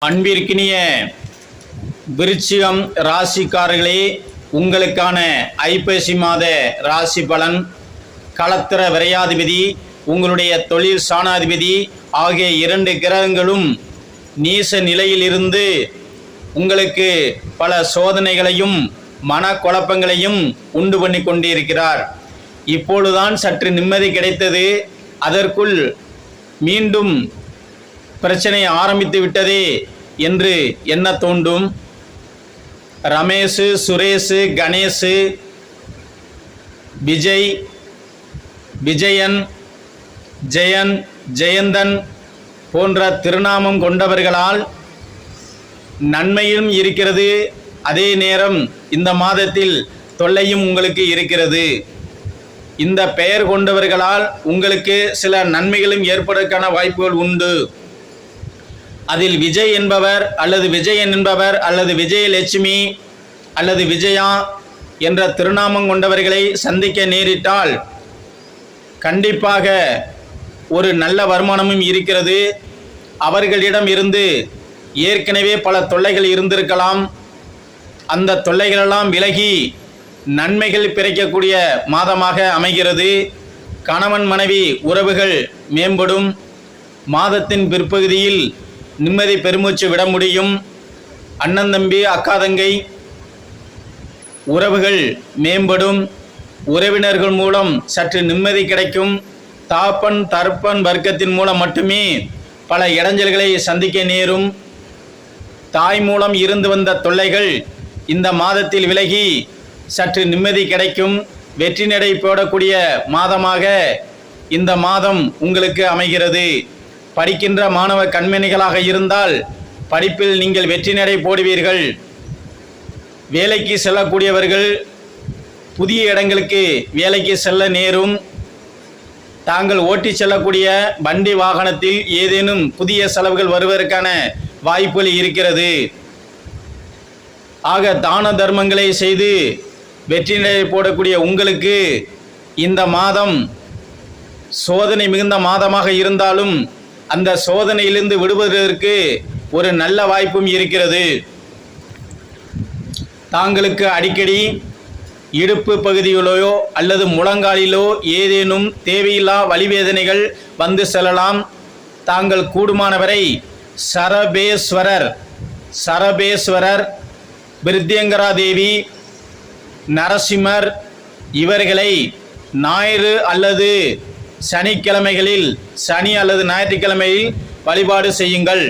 அன்பிற்கினிய விருச்சிகம் ராசிக்காரர்களே, உங்களுக்கான ஐப்பசி மாத ராசி பலன். களத்திர விரையாதிபதி, உங்களுடைய தொழில் ஸ்தானாதிபதி ஆகிய இரண்டு கிரகங்களும் நீச நிலையிலிருந்து உங்களுக்கு பல சோதனைகளையும் மனக்குழப்பங்களையும் உண்டு பண்ணி கொண்டிருக்கிறார். இப்பொழுதுதான் சற்று நிம்மதி கிடைத்தது. அதற்குள் மீண்டும் பிரச்சனை ஆரம்பித்து விட்டதே என்று என்ன தோன்றும். ரமேஷ், சுரேஷ், கணேஷ், விஜய், விஜயன், ஜெயன், ஜெயந்தன் போன்ற திருநாமம் கொண்டவர்களால் நன்மையும் இருக்கிறது. அதே நேரம் இந்த மாதத்தில் தொல்லையும் உங்களுக்கு இருக்கிறது. இந்த பெயர் கொண்டவர்களால் உங்களுக்கு சில நன்மைகளும் ஏற்படுவதற்கான வாய்ப்புகள் உண்டு. அதில் விஜய் என்பவர் அல்லது விஜயன் என்பவர் அல்லது விஜயலட்சுமி அல்லது விஜயா என்ற திருநாமம் கொண்டவர்களை சந்திக்க நேரிட்டால் கண்டிப்பாக ஒரு நல்ல வருமானமும் இருக்கிறது. அவர்களிடம் இருந்து ஏற்கனவே பல தொல்லைகள் இருந்திருக்கலாம். அந்த தொல்லைகளெல்லாம் விலகி நன்மைகள் பிறக்கக்கூடிய மாதமாக அமைகிறது. கணவன் மனைவி உறவுகள் மேம்படும். மாதத்தின் பிற்பகுதியில் நிம்மதி பெருமூச்சு விட முடியும். அண்ணன் தம்பி, அக்கா தங்கை உறவுகள் மேம்படும். உறவினர்கள் மூலம் சற்று நிம்மதி கிடைக்கும். தாப்பன் தர்ப்பன் வர்க்கத்தின் மூலம் மட்டுமே பல இடைஞ்சல்களை சந்திக்க நேரும். தாய் மூலம் இருந்து வந்த தொல்லைகள் இந்த மாதத்தில் விலகி சற்று நிம்மதி கிடைக்கும். வெற்றி நடை போடக்கூடிய மாதமாக இந்த மாதம் உங்களுக்கு அமைகிறது. படிக்கின்ற மாணவ கண்மணிகளாக இருந்தால் படிப்பில் நீங்கள் வெற்றி நடை போடுவீர்கள். வேலைக்கு செல்லக்கூடியவர்கள் புதிய இடங்களுக்கு வேலைக்கு செல்ல நேரும். தாங்கள் ஓட்டி செல்லக்கூடிய வண்டி வாகனத்தில் ஏதேனும் புதிய செலவுகள் வருவதற்கான வாய்ப்புகள் இருக்கிறது. ஆக தான தர்மங்களை செய்து வெற்றி நடை போடக்கூடிய உங்களுக்கு இந்த மாதம் சோதனை மிகுந்த மாதமாக இருந்தாலும் அந்த சோதனையிலிருந்து விடுவதற்கு ஒரு நல்ல வாய்ப்பும் இருக்கிறது. தாங்களுக்கு அடிக்கடி இடுப்பு பகுதியிலோ அல்லது முழங்காலிலோ ஏதேனும் தேவையில்லா வலிவேதனைகள் வந்து செல்லலாம். தாங்கள் கூடுமானவரை சரபேஸ்வரர், பிருத்யங்கரா தேவி, நரசிம்மர் இவர்களை ஞாயிறு அல்லது சனிக்கிழமைகளில், சனி அல்லது ஞாயிற்றுக்கிழமையில் வழிபாடு செய்யுங்கள்.